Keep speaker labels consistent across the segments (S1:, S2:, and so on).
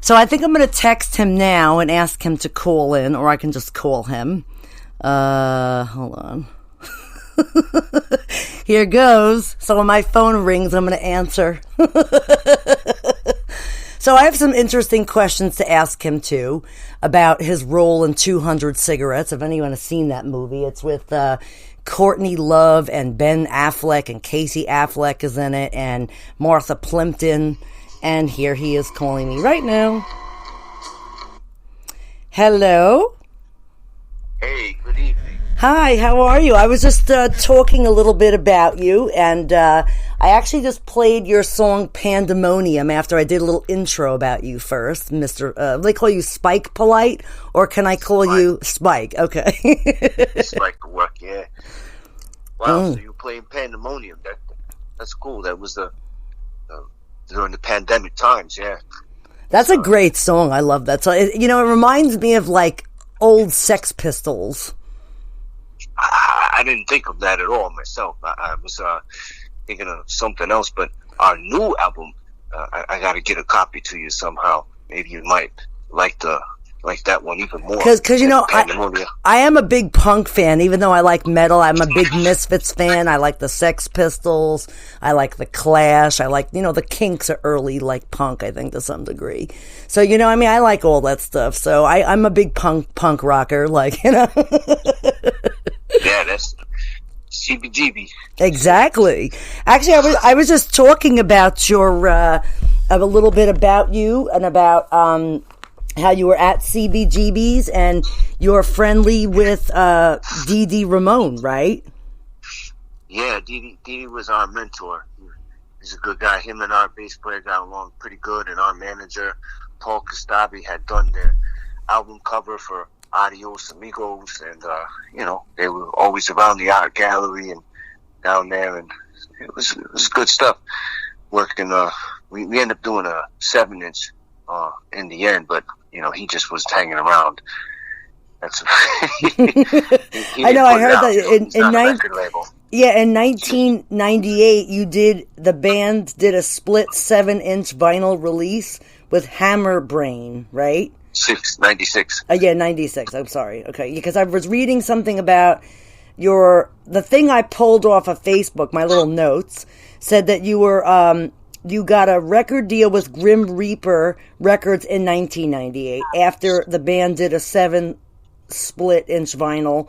S1: So I think I'm going to text him now and ask him to call in, or I can just call him. Hold on. Here goes. So when my phone rings, I'm going to answer. So I have some interesting questions to ask him too about his role in 200 Cigarettes. If anyone has seen that movie, it's with Courtney Love and Ben Affleck, and Casey Affleck is in it, and Martha Plimpton. And here he is calling me right now. Hello?
S2: Hey, good evening.
S1: Hi, how are you? I was just talking a little bit about you, and I actually just played your song Pandemonium after I did a little intro about you first, Mr. They call you Spike Polite, or can I call you Spike? Okay.
S2: Spike could work, yeah. Wow, so you playing Pandemonium. That's cool. That was during the pandemic times, yeah.
S1: That's a great song. I love that song. It reminds me of, like, old Sex Pistols.
S2: I didn't think of that at all myself. I was thinking of something else, but our new album, I got to get a copy to you somehow. Maybe you might like that one even more.
S1: Because I am a big punk fan, even though I like metal. I'm a big Misfits fan. I like the Sex Pistols. I like the Clash. I like, the Kinks are early, like, punk, I think, to some degree. So, I like all that stuff. So I'm a big punk rocker, like,
S2: Yeah, that's CBGB.
S1: Exactly. Actually, I was just talking about a little bit about you and about how you were at CBGB's and you're friendly with Dee Dee Ramone, right?
S2: Yeah, Dee Dee was our mentor. He's a good guy. Him and our bass player got along pretty good, and our manager, Paul Kostabi, had done their album cover for Adios Amigos, and they were always around the art gallery and down there, and it was good stuff. Working, we ended up doing a 7-inch in the end, but he just was hanging around. That's
S1: I know. I heard that in 1998, the band did a split 7-inch vinyl release with Hammerbrain, right?
S2: 96.
S1: Yeah, 96. I'm sorry. Okay, because I was reading something about the thing I pulled off of Facebook. My little notes said that you were you got a record deal with Grim Reaper Records in 1998 after the band did a 7 split-inch vinyl.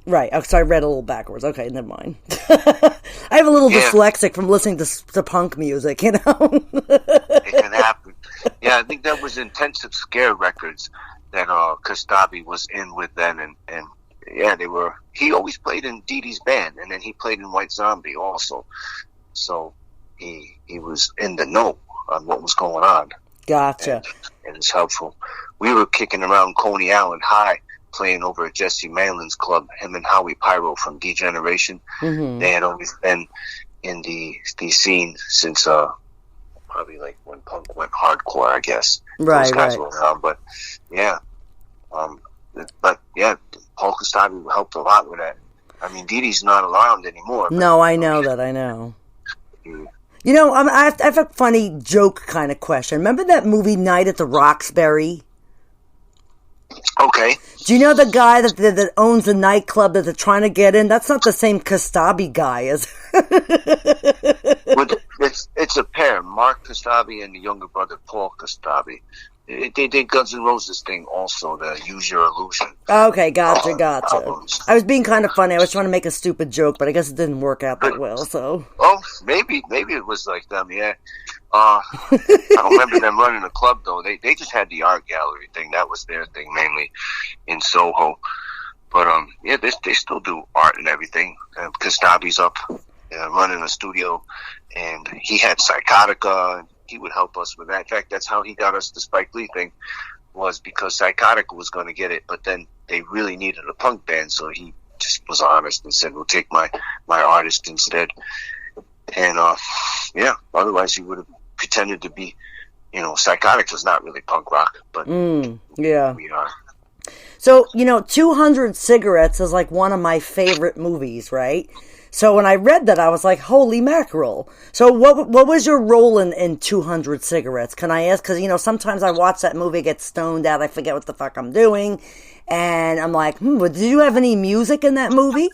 S1: Right. Oh, so I read a little backwards. Okay, never mind. I have a little dyslexic from listening to punk music,
S2: It can happen. Yeah, I think that was Intensive Scare Records that Kostabi was in with then, and yeah, he always played in Dee Dee's band, and then he played in White Zombie also. So he was in the know on what was going on.
S1: Gotcha.
S2: And it's helpful. We were kicking around Coney Island High, playing over at Jesse Malin's club, him and Howie Pyro from D-Generation. Mm-hmm. They had always been in the scene since probably like when punk went hardcore, I guess.
S1: Right,
S2: those guys were around, but yeah. Paul Kostabi helped a lot with that. I mean, Dee Dee's not around anymore.
S1: No, I know that. I know. I have a funny joke kind of question. Remember that movie Night at the Roxbury?
S2: Okay.
S1: Do you know the guy that owns the nightclub that they're trying to get in? That's not the same Kostabi guy, is
S2: it? It's a pair, Mark Kostabi and the younger brother, Paul Kostabi. They did Guns N' Roses thing also, the Use Your Illusion.
S1: Okay, gotcha.
S2: Albums.
S1: I was being kind of funny. I was trying to make a stupid joke, but I guess it didn't work out that well, so.
S2: Oh, maybe it was like them, yeah. I don't remember them running a club, though. They just had the art gallery thing. That was their thing, mainly in Soho. But, they still do art and everything. Kostabi's up running a studio, and he had Psychotica, and he would help us with that. In fact, that's how he got us the Spike Lee thing, was because Psychotica was going to get it, but then they really needed a punk band, so he just was honest and said, we'll take my artist instead. And, otherwise he would have pretended to be, Psychotic was not really punk rock, but
S1: yeah.
S2: We are.
S1: So, 200 Cigarettes is like one of my favorite movies, right? So when I read that, I was like, holy mackerel. So what was your role in 200 Cigarettes? Can I ask? Because, sometimes I watch that movie, get stoned out, I forget what the fuck I'm doing. And I'm like, did you have any music in that movie?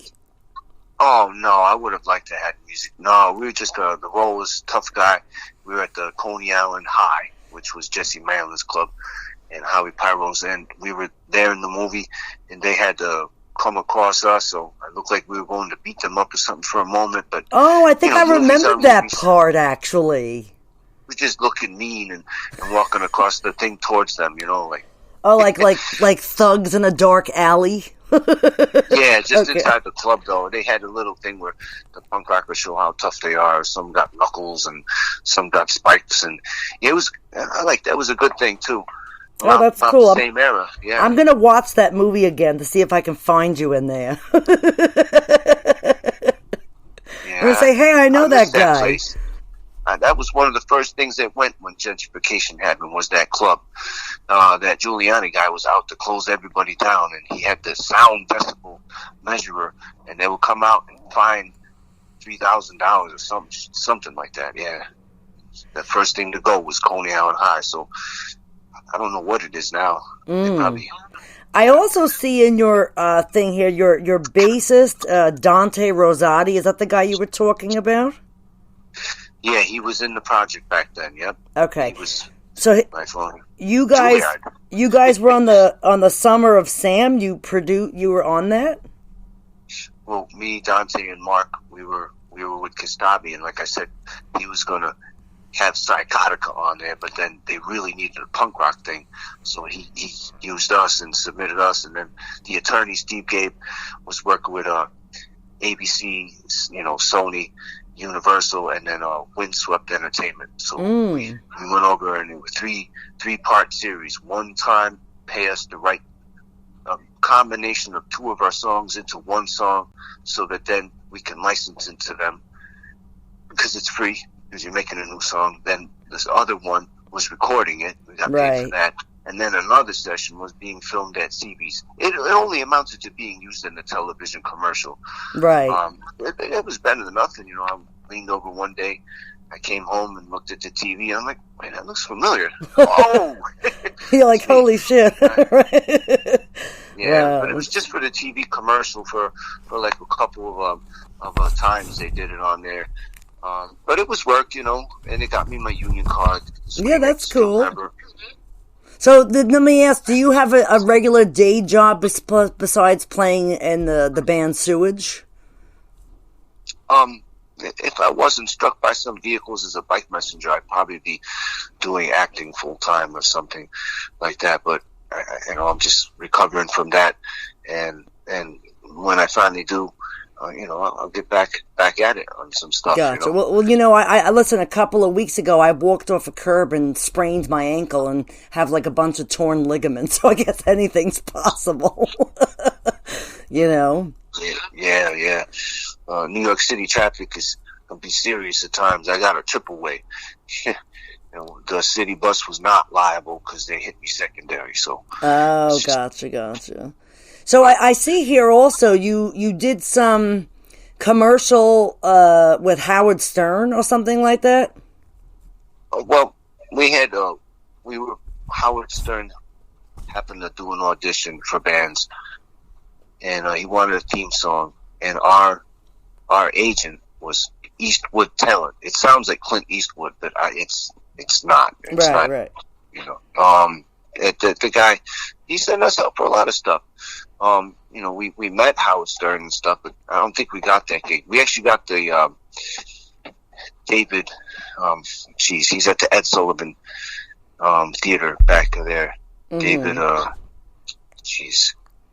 S2: Oh, no, I would have liked to have music. No, we were just, the role was tough guy. We were at the Coney Island High, which was Jesse Malin's club, and Howie Pyro's, and we were there in the movie, and they had to come across us, so I looked like we were going to beat them up or something for a moment, but...
S1: Oh, I think I remembered that part, actually.
S2: We just looking mean and walking across the thing towards them, like...
S1: Oh, like thugs in a dark alley?
S2: Yeah, just inside the club, though. They had a little thing where the punk rockers show how tough they are. Some got knuckles and some got spikes, and it was... I like that. Was a good thing, too.
S1: Oh, that's cool.
S2: The same era, yeah.
S1: I'm going to watch that movie again to see if I can find you in there.
S2: Yeah,
S1: I'm going to say, hey, I know that guy.
S2: That was one of the first things that went when gentrification happened, was that club. That Giuliani guy was out to close everybody down, and he had the sound decibel measurer, and they would come out and fine $3,000 or something like that, yeah. The first thing to go was Coney Island High, so... I don't know what it is now. Probably...
S1: I also see in your thing here, your bassist, Dante Rosati. Is that the guy you were talking about?
S2: Yeah, he was in the project back then, yep.
S1: Okay.
S2: He was my phone.
S1: You guys were on the Summer of Sam. You were on that?
S2: Well, me, Dante, and Mark, we were with Kastabi, and like I said, he was going to have Psychotica on there, but then they really needed a punk rock thing, so he used us and submitted us, and then the attorney Steve Gabe was working with ABC, Sony, Universal, and then Windswept Entertainment. So we went over, and it was three-part series. One time, pay us to write a combination of two of our songs into one song, so that then we can license it to them because it's free. Because you're making a new song. Then this other one was recording it. We got paid for that. And then another session was being filmed at CB's. It only amounted to being used in a television commercial.
S1: Right.
S2: It was better than nothing. I leaned over one day. I came home and looked at the TV. And I'm like, wait, that looks familiar. Oh!
S1: You're like, holy shit.
S2: Yeah, but it was just for the TV commercial for like a couple of times they did it on there. But it was work, and it got me my union card.
S1: Yeah, that's cool. So let me ask, do you have a regular day job besides playing in the band Sewage?
S2: If I wasn't struck by some vehicles as a bike messenger, I'd probably be doing acting full time or something like that. But I'm just recovering from that, and when I finally do, I'll get back at it on some stuff.
S1: Gotcha. Well, I listen. A couple of weeks ago, I walked off a curb and sprained my ankle and have like a bunch of torn ligaments. So I guess anything's possible.
S2: Yeah. New York City traffic can be serious at times. I got a triple way. The city bus was not liable because they hit me secondary. So.
S1: Oh, gotcha. So I see here also you did some commercial with Howard Stern or something like that?
S2: Well, Howard Stern happened to do an audition for bands, and he wanted a theme song, and our agent was Eastwood Talent. It sounds like Clint Eastwood, but it's not. It's not.
S1: Right.
S2: The guy, he sent us out for a lot of stuff. We met Howard Stern and stuff, but I don't think we got that gig. We actually got the David. He's at the Ed Sullivan theater back there. Mm-hmm. David.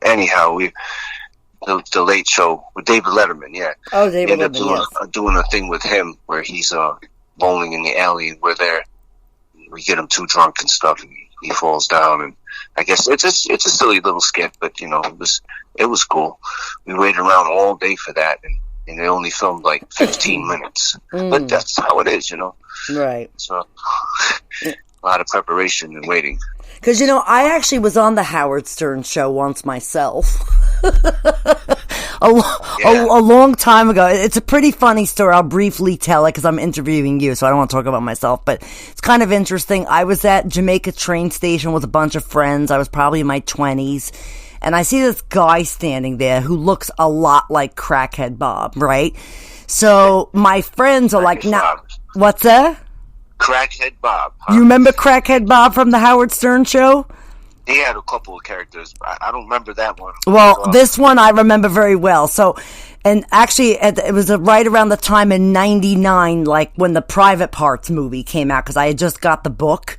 S2: Anyhow, the Late Show with David Letterman. Yeah.
S1: Oh, David Letterman.
S2: Doing a thing with him where he's bowling in the alley, and we're there. We get him too drunk and stuff, and he falls down, and I guess it's a silly little skit, but it was cool. We waited around all day for that, and they only filmed like 15 minutes. But that's how it is,
S1: Right.
S2: So a lot of preparation and waiting.
S1: Because I actually was on the Howard Stern show once myself. a long time ago. It's a pretty funny story. I'll briefly tell it because I'm interviewing you, so I don't want to talk about myself, but it's kind of interesting. I was at Jamaica train station with a bunch of friends. I was probably in my 20s, and I see this guy standing there who looks a lot like Crackhead Bob, right? So my friends are like, "Nah, what's that?"
S2: Crackhead Bob. Huh?
S1: You remember Crackhead Bob from the Howard Stern show?
S2: He had a couple of characters. I don't remember that one.
S1: Well, this one I remember very well. So, and actually, it was right around the time in '99, like when the Private Parts movie came out, because I had just got the book.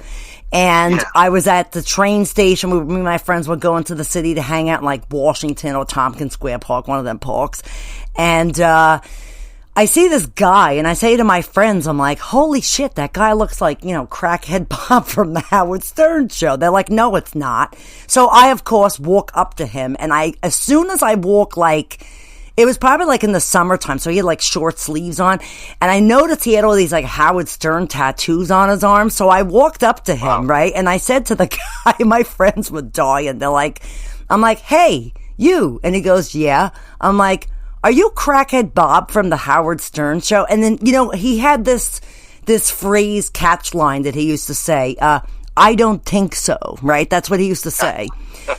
S1: And I was at the train station. Me and my friends were going to the city to hang out in like Washington or Tompkins Square Park, one of them parks. And, I see this guy and I say to my friends, I'm like, holy shit, that guy looks like, Crackhead Bob from the Howard Stern show. They're like, no, it's not. So I, of course, walk up to him, and as soon as I walk, it was probably like in the summertime, so he had like short sleeves on, and I noticed he had all these like Howard Stern tattoos on his arm. So I walked up to him, right? And I said to the guy, my friends were dying. I'm like, hey, you. And he goes, yeah. I'm like, are you Crackhead Bob from the Howard Stern show? And then, he had this phrase, catch line that he used to say, I don't think so, right? That's what he used to say.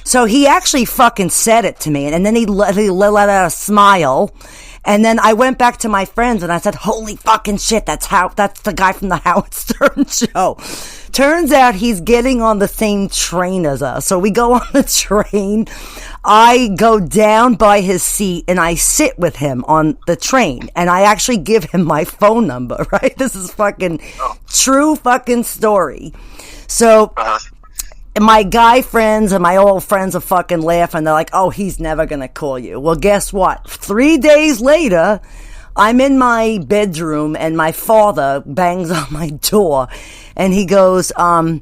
S1: So he actually fucking said it to me, and then he let out a smile. And then I went back to my friends and I said, holy fucking shit, that's the guy from the Howard Stern show. Turns out he's getting on the same train as us. So we go on the train. I go down by his seat and I sit with him on the train. And I actually give him my phone number, right? This is fucking true fucking story. So my guy friends and my old friends are fucking laughing. They're like, oh, he's never going to call you. Well, guess what? 3 days later, I'm in my bedroom and my father bangs on my door and he goes, do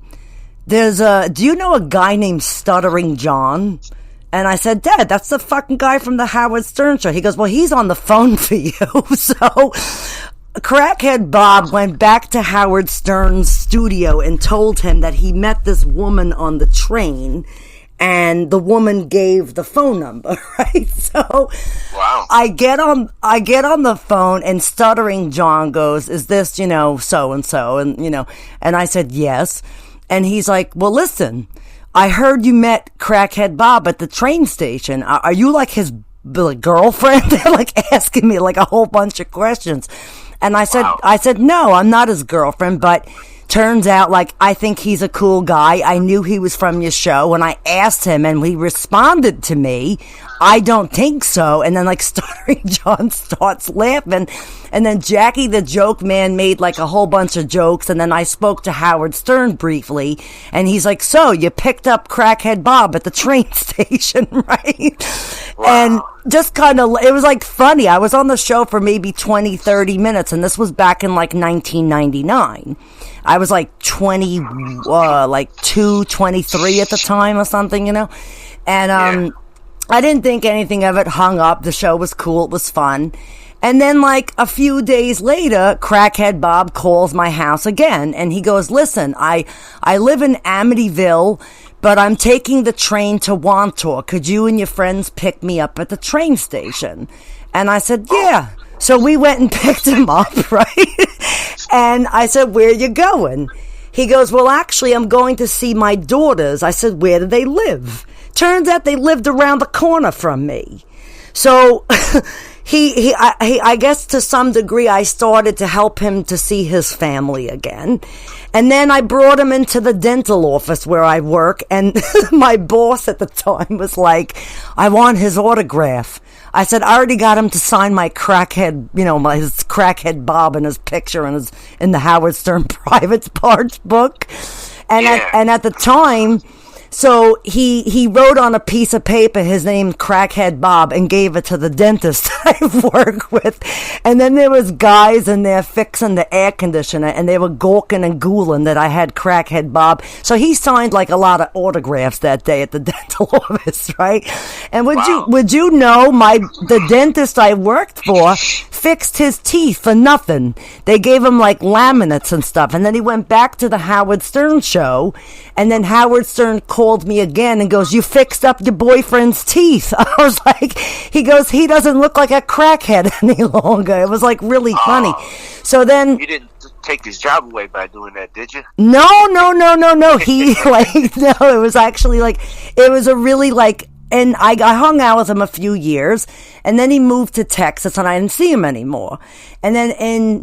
S1: you know a guy named Stuttering John? And I said, Dad, that's the fucking guy from the Howard Stern show. He goes, well, he's on the phone for you. So Crackhead Bob went back to Howard Stern's studio and told him that he met this woman on the train, and the woman gave the phone number, right? So wow. I get on the phone, and Stuttering John goes, is this, so and so? And and I said yes. And he's like, well, listen, I heard you met Crackhead Bob at the train station. Are you like his girlfriend? They're like asking me like a whole bunch of questions. And I said, no, I'm not his girlfriend, but turns out, I think he's a cool guy. I knew he was from your show, and I asked him, and he responded to me, I don't think so. And then, Stuttering John starts laughing, and then Jackie the Joke Man made, a whole bunch of jokes, and then I spoke to Howard Stern briefly, and he's like, so, you picked up Crackhead Bob at the train station, right? Wow. And just kind of, it was, funny. I was on the show for maybe 20, 30 minutes, and this was back in, 1999. I was 22, 23 at the time or something, and I didn't think anything of it, hung up. The show was cool. It was fun. And then a few days later, Crackhead Bob calls my house again, and he goes, listen, I live in Amityville, but I'm taking the train to Wantor. Could you and your friends pick me up at the train station? And I said, yeah. So we went and picked him up, right? And I said, where are you going? He goes, well, actually, I'm going to see my daughters. I said, where do they live? Turns out they lived around the corner from me. So I guess to some degree, I started to help him to see his family again. And then I brought him into the dental office where I work. And my boss at the time was like, I want his autograph. I said, I already got him to sign my crackhead, his Crackhead Bob and his picture in the Howard Stern Private Parts book. And at the time, so he wrote on a piece of paper his name, Crackhead Bob, and gave it to the dentist I work with. And then there was guys in there fixing the air conditioner, and they were gawking and ghouling that I had Crackhead Bob. So he signed a lot of autographs that day at the dental office, right? And would you know, the dentist I worked for fixed his teeth for nothing. They gave him laminates and stuff, and then he went back to the Howard Stern show, and then Howard Stern called called me again and goes, "You fixed up your boyfriend's teeth." I was like, he goes, "He doesn't look like a crackhead any longer." It was like really funny. So then
S2: you didn't take his job away by doing that, did you?
S1: No. He like no. It was actually like it was a really like. And I hung out with him a few years, and then he moved to Texas, and I didn't see him anymore. And then in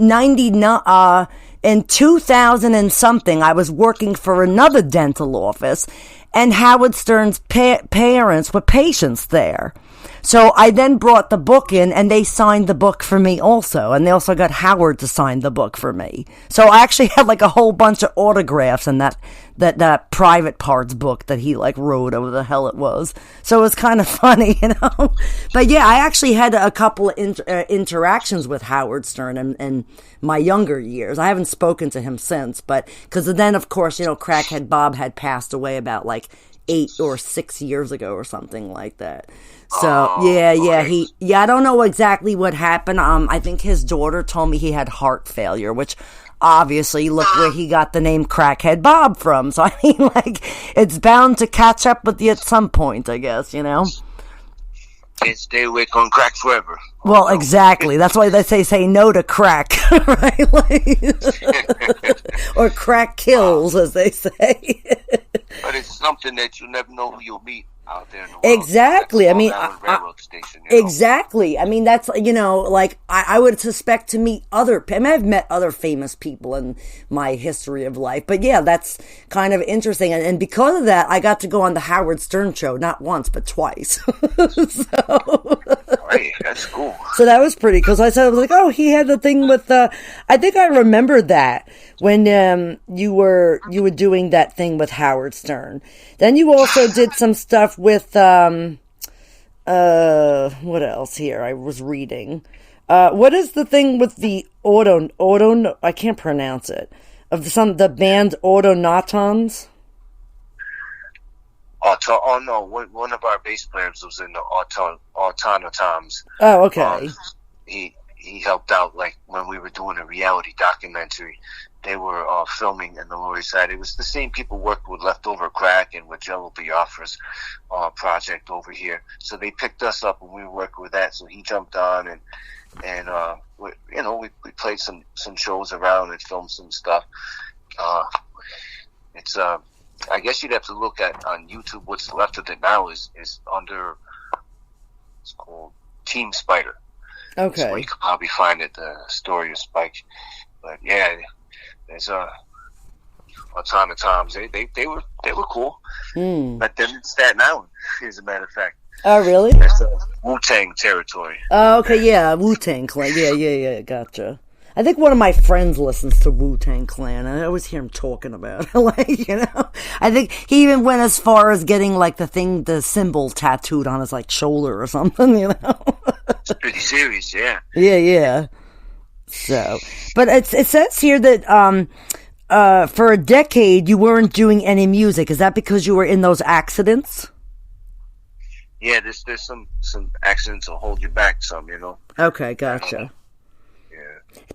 S1: 2000 and something, I was working for another dental office, and Howard Stern's parents were patients there. So I then brought the book in, and they signed the book for me also. And they also got Howard to sign the book for me. So I actually had like a whole bunch of autographs in that private parts book that he like wrote, or whatever the hell it was. So it was kind of funny, you know. But yeah, I actually had a couple of interactions with Howard Stern in my younger years. I haven't spoken to him since, but because then, of course, you know, Crackhead Bob had passed away about like 8 or 6 years ago or something like that. So I don't know exactly what happened. I think his daughter told me he had heart failure, which obviously look where he got the name Crackhead Bob from. So I mean, like, it's bound to catch up with you at some point, I guess, you know.
S2: Can't stay awake on crack forever.
S1: Well, exactly. That's why they say no to crack, right? Or crack kills, as they say.
S2: But it's something that you never know who you'll meet out there in the world.
S1: Exactly. I mean,
S2: railroad station, you know?
S1: Exactly. I mean, that's, you know, like, I would suspect to meet I've met other famous people in my history of life. But yeah, that's kind of interesting. And because of that, I got to go on the Howard Stern show, not once, but twice.
S2: Right, that's cool.
S1: So that was pretty, because I was like, oh, he had the thing with, I think I remembered that when you were doing that thing with Howard Stern. Then you also did some stuff with, what else here? I was reading. What is the thing with the auto, I can't pronounce it, of the band Autonatons?
S2: Oh no! One of our bass players was in the Autonatons.
S1: Oh, okay.
S2: He helped out, like, when we were doing a reality documentary. They were filming in the Lower East Side. It was the same people worked with Leftover Crack and with Jello Biafra's project over here. So they picked us up and we were working with that. So he jumped on and we played some shows around and filmed some stuff. It's I guess you'd have to look at on YouTube. What's left of it now is under, it's called Team Spider.
S1: Okay.
S2: So you could probably find it, the story of Spike. But yeah, there's a ton of times. They were cool. But then it's Staten Island, as a matter of fact.
S1: Oh, really?
S2: That's Wu-Tang territory.
S1: Oh, okay, yeah, Wu-Tang Clan. Yeah, gotcha. I think one of my friends listens to Wu-Tang Clan. I always hear him talking about it. Like, you know, I think he even went as far as getting like the symbol tattooed on his like shoulder or something, you know.
S2: It's pretty serious, yeah.
S1: Yeah. So, but it says here that for a decade you weren't doing any music. Is that because you were in those accidents?
S2: Yeah, there's some accidents will hold you back some, you know.
S1: Okay, gotcha.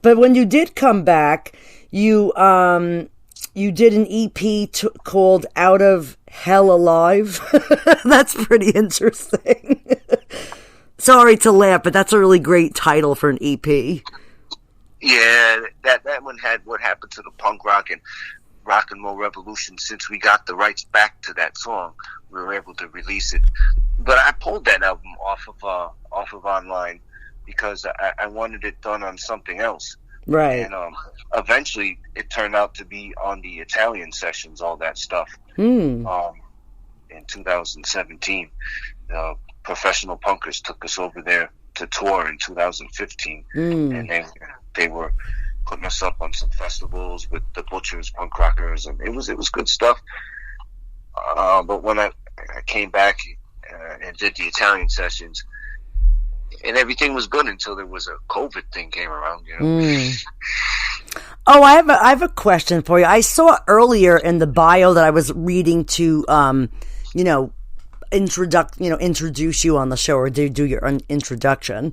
S1: But when you did come back, you did an EP called Out of Hell Alive. That's pretty interesting. Sorry to laugh, but that's a really great title for an EP.
S2: Yeah, that one had what happened to the punk rock and rock and roll revolution. Since we got the rights back to that song, we were able to release it. But I pulled that album off of online, because I wanted it done on something else.
S1: Right.
S2: And eventually it turned out to be on the Italian sessions, all that stuff. In 2017, Professional Punkers took us over there to tour in 2015. And they were putting us up on some festivals with the Butchers, punk rockers, and it was good stuff. But when I came back and did the Italian sessions, and everything was good until there was a COVID thing came around, you know.
S1: Oh, I have a question for you. I saw earlier in the bio that I was reading to, introduce you on the show, or do your introduction.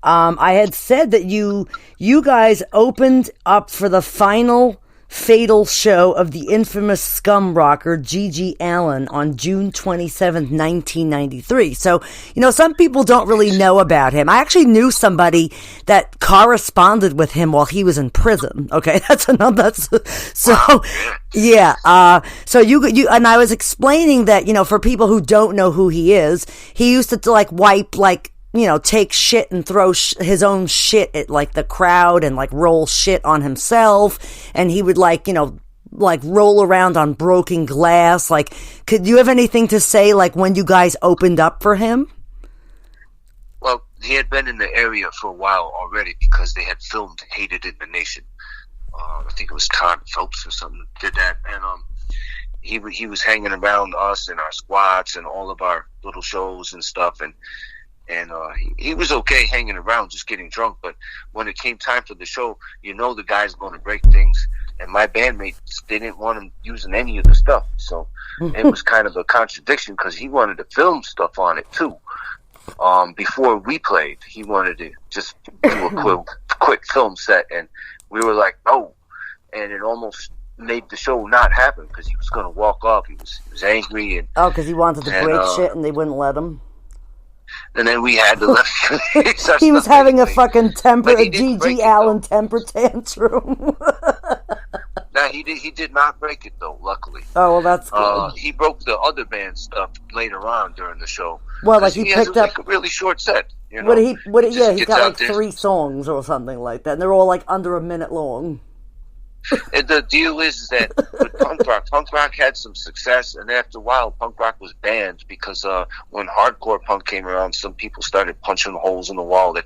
S1: I had said that you guys opened up for the final fatal show of the infamous scum rocker Gigi Allen on June 27th, 1993. So, some people don't really know about him. I actually knew somebody that corresponded with him while he was in prison. Okay, yeah. So you and I was explaining that, for people who don't know who he is, he used to wipe take shit and throw his own shit at the crowd and roll shit on himself. And he would roll around on broken glass. Could you have anything to say when you guys opened up for him?
S2: Well, he had been in the area for a while already because they had filmed Hated in the Nation. I think it was Todd Phelps or something did that. And he was hanging around us and our squads and all of our little shows and stuff. And he was okay hanging around, just getting drunk. But when it came time for the show, the guy's going to break things. And my bandmates, they didn't want him using any of the stuff. So it was kind of a contradiction because he wanted to film stuff on it too. Before we played, he wanted to just do a quick film set. And we were like, no. And it almost made the show not happen because he was going to walk off. He was angry.
S1: Because he wanted to break shit and they wouldn't let him.
S2: And then we had to let
S1: he was having a fucking Gigi Allen temper tantrum.
S2: No, he did not break it though, luckily.
S1: Oh, well, that's good.
S2: He broke the other band stuff later on during the show.
S1: Well, he picked up
S2: a really short set.
S1: He's got 3 songs or something like that, and they're all under a minute long.
S2: And the deal is that with punk rock had some success, and after a while, punk rock was banned because when hardcore punk came around, some people started punching holes in the wall. When